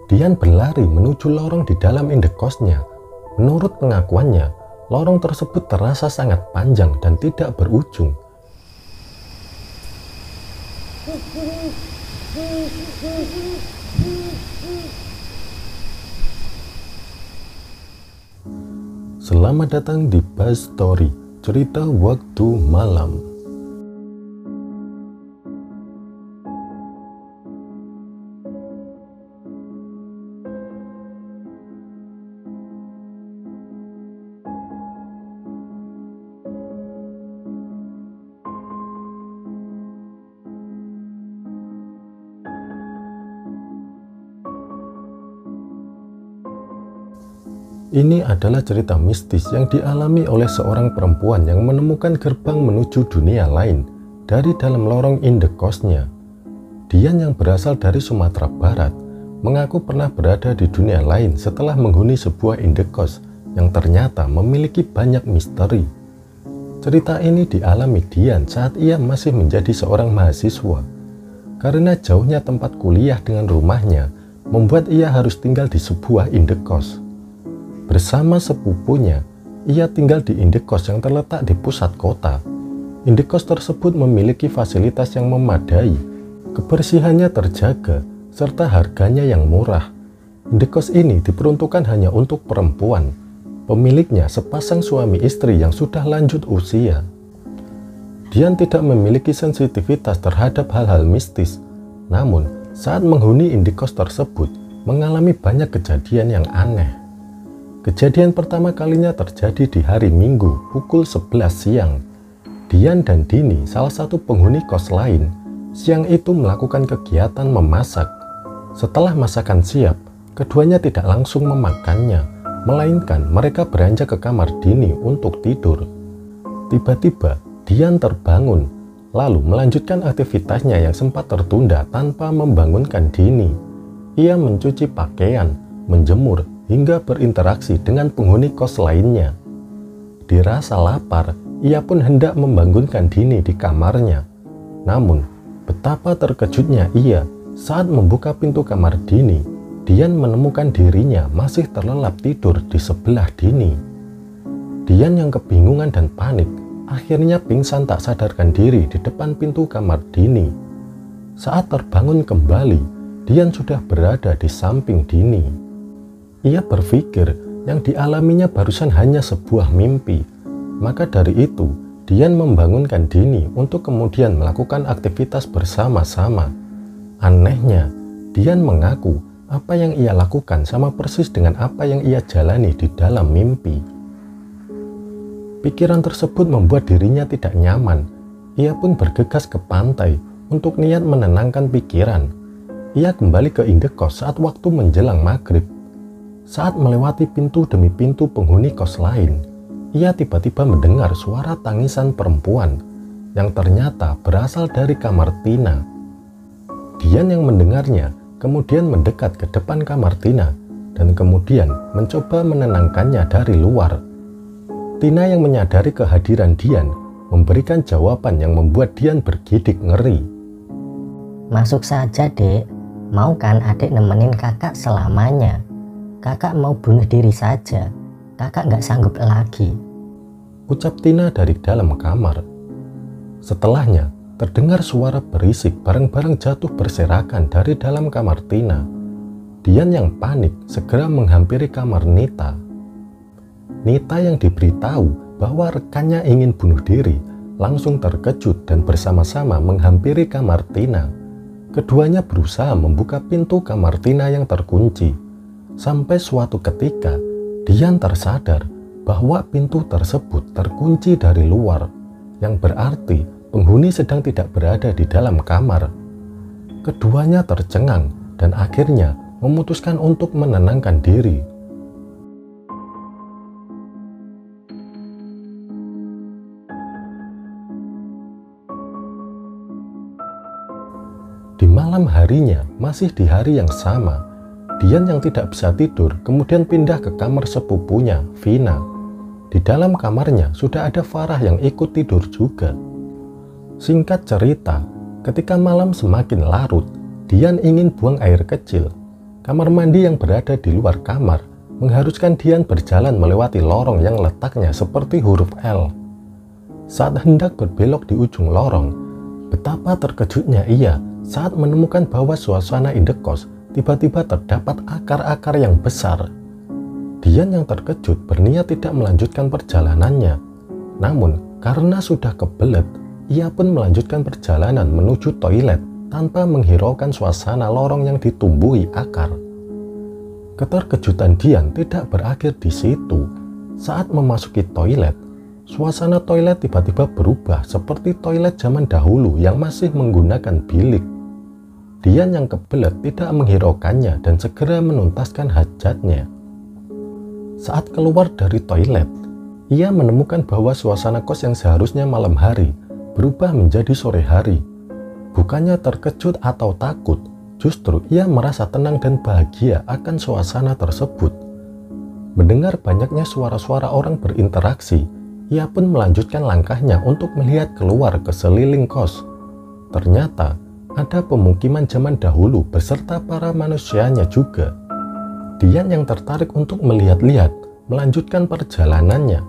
Dian berlari menuju lorong di dalam indekosnya. Menurut pengakuannya, lorong tersebut terasa sangat panjang dan tidak berujung. Selamat datang di Buzz Story, cerita waktu malam. Ini adalah cerita mistis yang dialami oleh seorang perempuan yang menemukan gerbang menuju dunia lain dari dalam lorong indekosnya. Dian yang berasal dari Sumatera Barat mengaku pernah berada di dunia lain setelah menghuni sebuah indekos yang ternyata memiliki banyak misteri. Cerita ini dialami Dian saat ia masih menjadi seorang mahasiswa. Karena jauhnya tempat kuliah dengan rumahnya, membuat ia harus tinggal di sebuah indekos. Bersama sepupunya, ia tinggal di indekos yang terletak di pusat kota. Indekos tersebut memiliki fasilitas yang memadai, kebersihannya terjaga, serta harganya yang murah. Indekos ini diperuntukkan hanya untuk perempuan. Pemiliknya sepasang suami istri yang sudah lanjut usia. Dian tidak memiliki sensitivitas terhadap hal-hal mistis. Namun, saat menghuni indekos tersebut, mengalami banyak kejadian yang aneh. Kejadian pertama kalinya terjadi di hari Minggu pukul 11 siang. Dian dan Dini, salah satu penghuni kos lain, siang itu melakukan kegiatan memasak. Setelah masakan siap, keduanya tidak langsung memakannya, melainkan mereka beranjak ke kamar Dini untuk tidur. Tiba-tiba, Dian terbangun, lalu melanjutkan aktivitasnya yang sempat tertunda tanpa membangunkan Dini. Ia mencuci pakaian, menjemur, hingga berinteraksi dengan penghuni kos lainnya. Dirasa lapar, ia pun hendak membangunkan Dini di kamarnya. Namun, betapa terkejutnya ia saat membuka pintu kamar Dini. Dian menemukan dirinya masih terlelap tidur di sebelah Dini. Dian yang kebingungan dan panik, akhirnya pingsan tak sadarkan diri di depan pintu kamar Dini. Saat terbangun kembali, Dian sudah berada di samping Dini. Ia berpikir yang dialaminya barusan hanya sebuah mimpi. Maka dari itu, Dian membangunkan Dini untuk kemudian melakukan aktivitas bersama-sama. Anehnya, Dian mengaku apa yang ia lakukan sama persis dengan apa yang ia jalani di dalam mimpi. Pikiran tersebut membuat dirinya tidak nyaman. Ia pun bergegas ke pantai untuk niat menenangkan pikiran. Ia kembali ke indekos saat waktu menjelang maghrib. Saat melewati pintu demi pintu penghuni kos lain, ia tiba-tiba mendengar suara tangisan perempuan yang ternyata berasal dari kamar Tina. Dian yang mendengarnya kemudian mendekat ke depan kamar Tina dan kemudian mencoba menenangkannya dari luar. Tina yang menyadari kehadiran Dian memberikan jawaban yang membuat Dian bergidik ngeri. "Masuk saja, Dek. Mau kan adik nemenin kakak selamanya? Kakak mau bunuh diri saja. Kakak nggak sanggup lagi," ucap Tina dari dalam kamar. Setelahnya, terdengar suara berisik barang-barang jatuh berserakan dari dalam kamar Tina. Dian yang panik segera menghampiri kamar Nita. Nita yang diberitahu bahwa rekannya ingin bunuh diri, langsung terkejut dan bersama-sama menghampiri kamar Tina. Keduanya berusaha membuka pintu kamar Tina yang terkunci. Sampai suatu ketika, Dian tersadar bahwa pintu tersebut terkunci dari luar, yang berarti penghuni sedang tidak berada di dalam kamar. Keduanya tercengang dan akhirnya memutuskan untuk menenangkan diri. Di malam harinya, masih di hari yang sama, Dian yang tidak bisa tidur kemudian pindah ke kamar sepupunya, Vina. Di dalam kamarnya sudah ada Farah yang ikut tidur juga. Singkat cerita, ketika malam semakin larut, Dian ingin buang air kecil. Kamar mandi yang berada di luar kamar mengharuskan Dian berjalan melewati lorong yang letaknya seperti huruf L. Saat hendak berbelok di ujung lorong, betapa terkejutnya ia saat menemukan bahwa suasana indekos tiba-tiba terdapat akar-akar yang besar. Dian yang terkejut berniat tidak melanjutkan perjalanannya. Namun, karena sudah kebelet, ia pun melanjutkan perjalanan menuju toilet tanpa menghiraukan suasana lorong yang ditumbuhi akar. Keterkejutan Dian tidak berakhir di situ. Saat memasuki toilet, suasana toilet tiba-tiba berubah seperti toilet zaman dahulu yang masih menggunakan bilik. Dian yang kebelet tidak menghiraukannya dan segera menuntaskan hajatnya. Saat keluar dari toilet, ia menemukan bahwa suasana kos yang seharusnya malam hari berubah menjadi sore hari. Bukannya terkejut atau takut, justru ia merasa tenang dan bahagia akan suasana tersebut. Mendengar banyaknya suara-suara orang berinteraksi, ia pun melanjutkan langkahnya untuk melihat keluar ke seliling kos. Ternyata ada pemukiman zaman dahulu beserta para manusianya juga. Dian yang tertarik untuk melihat-lihat melanjutkan perjalanannya,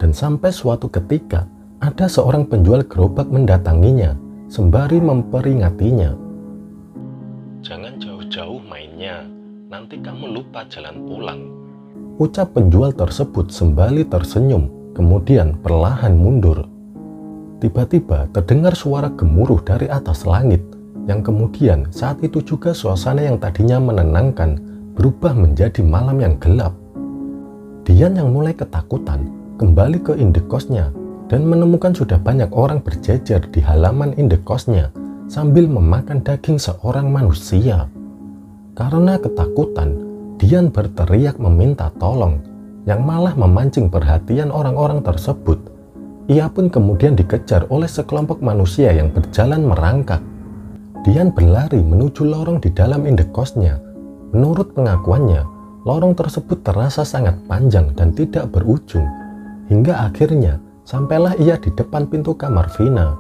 dan sampai suatu ketika ada seorang penjual gerobak mendatanginya sembari memperingatinya. "Jangan jauh-jauh mainnya, nanti kamu lupa jalan pulang," ucap penjual tersebut sembari tersenyum, kemudian perlahan mundur. Tiba-tiba terdengar suara gemuruh dari atas langit, yang kemudian saat itu juga suasana yang tadinya menenangkan berubah menjadi malam yang gelap. Dian yang mulai ketakutan kembali ke indekosnya dan menemukan sudah banyak orang berjejer di halaman indekosnya sambil memakan daging seorang manusia. Karena ketakutan, Dian berteriak meminta tolong, yang malah memancing perhatian orang-orang tersebut. Ia pun kemudian dikejar oleh sekelompok manusia yang berjalan merangkak. Dian berlari menuju lorong di dalam indekosnya. Menurut pengakuannya, lorong tersebut terasa sangat panjang dan tidak berujung. Hingga akhirnya, sampailah ia di depan pintu kamar Vina.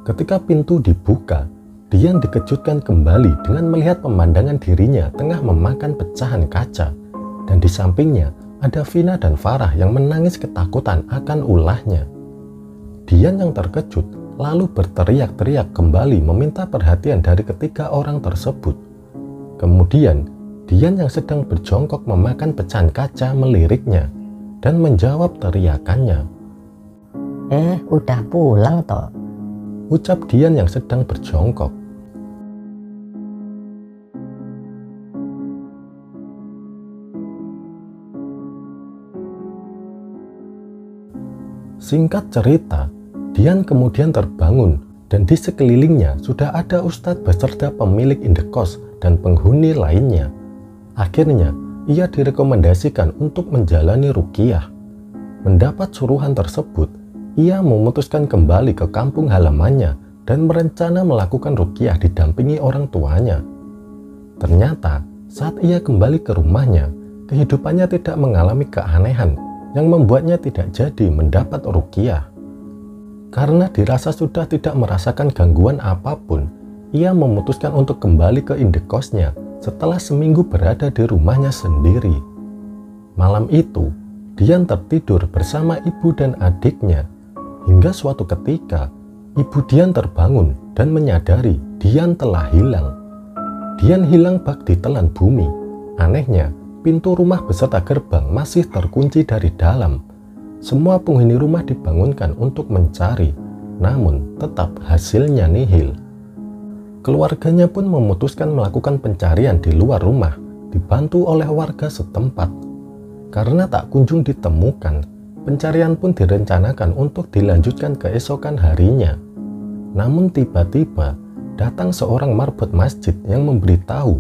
Ketika pintu dibuka, Dian dikejutkan kembali dengan melihat pemandangan dirinya tengah memakan pecahan kaca. Dan di sampingnya ada Vina dan Farah yang menangis ketakutan akan ulahnya. Dian yang terkejut lalu berteriak-teriak kembali meminta perhatian dari ketiga orang tersebut. Kemudian, Dian yang sedang berjongkok memakan pecahan kaca meliriknya dan menjawab teriakannya. Udah pulang toh? Ucap Dian yang sedang berjongkok. Singkat cerita, Dian kemudian terbangun dan di sekelilingnya sudah ada ustadz beserta pemilik indekos dan penghuni lainnya. Akhirnya, ia direkomendasikan untuk menjalani ruqyah. Mendapat suruhan tersebut, ia memutuskan kembali ke kampung halamannya dan berencana melakukan ruqyah didampingi orang tuanya. Ternyata, saat ia kembali ke rumahnya, kehidupannya tidak mengalami keanehan yang membuatnya tidak jadi mendapat ruqyah. Karena dirasa sudah tidak merasakan gangguan apapun, ia memutuskan untuk kembali ke indekosnya setelah seminggu berada di rumahnya sendiri. Malam itu, Dian tertidur bersama ibu dan adiknya. Hingga suatu ketika, ibu Dian terbangun dan menyadari Dian telah hilang. Dian hilang bak ditelan bumi. Anehnya, pintu rumah beserta gerbang masih terkunci dari dalam. Semua penghuni rumah dibangunkan untuk mencari, namun tetap hasilnya nihil. Keluarganya pun memutuskan melakukan pencarian di luar rumah, dibantu oleh warga setempat. Karena tak kunjung ditemukan, pencarian pun direncanakan untuk dilanjutkan keesokan harinya. Namun tiba-tiba datang seorang marbot masjid yang memberitahu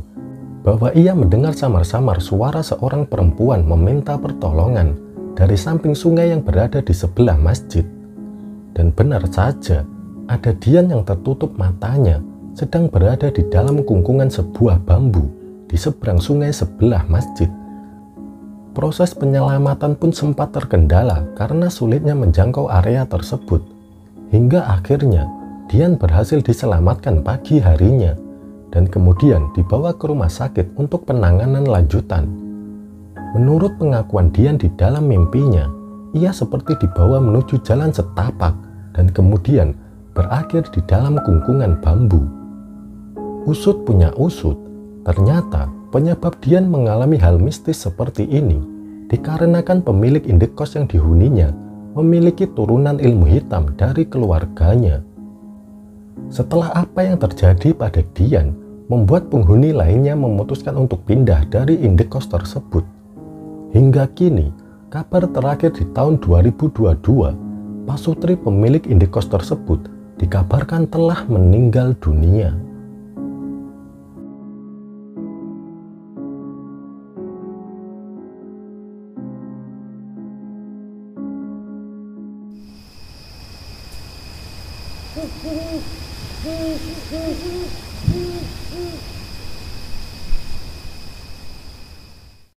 bahwa ia mendengar samar-samar suara seorang perempuan meminta pertolongan dari samping sungai yang berada di sebelah masjid. Dan benar saja, ada Dian yang tertutup matanya sedang berada di dalam kungkungan sebuah bambu di seberang sungai sebelah masjid. Proses penyelamatan pun sempat terkendala karena sulitnya menjangkau area tersebut. Hingga akhirnya Dian berhasil diselamatkan pagi harinya. dan kemudian dibawa ke rumah sakit untuk penanganan lanjutan. Menurut pengakuan Dian di dalam mimpinya, ia seperti dibawa menuju jalan setapak dan kemudian berakhir di dalam kungkungan bambu. Usut punya usut, ternyata penyebab Dian mengalami hal mistis seperti ini dikarenakan pemilik indekos yang dihuninya memiliki turunan ilmu hitam dari keluarganya. Setelah apa yang terjadi pada Dian membuat penghuni lainnya memutuskan untuk pindah dari indekos tersebut. Hingga kini, kabar terakhir di tahun 2022, Pak Sutri pemilik indekos tersebut dikabarkan telah meninggal dunia.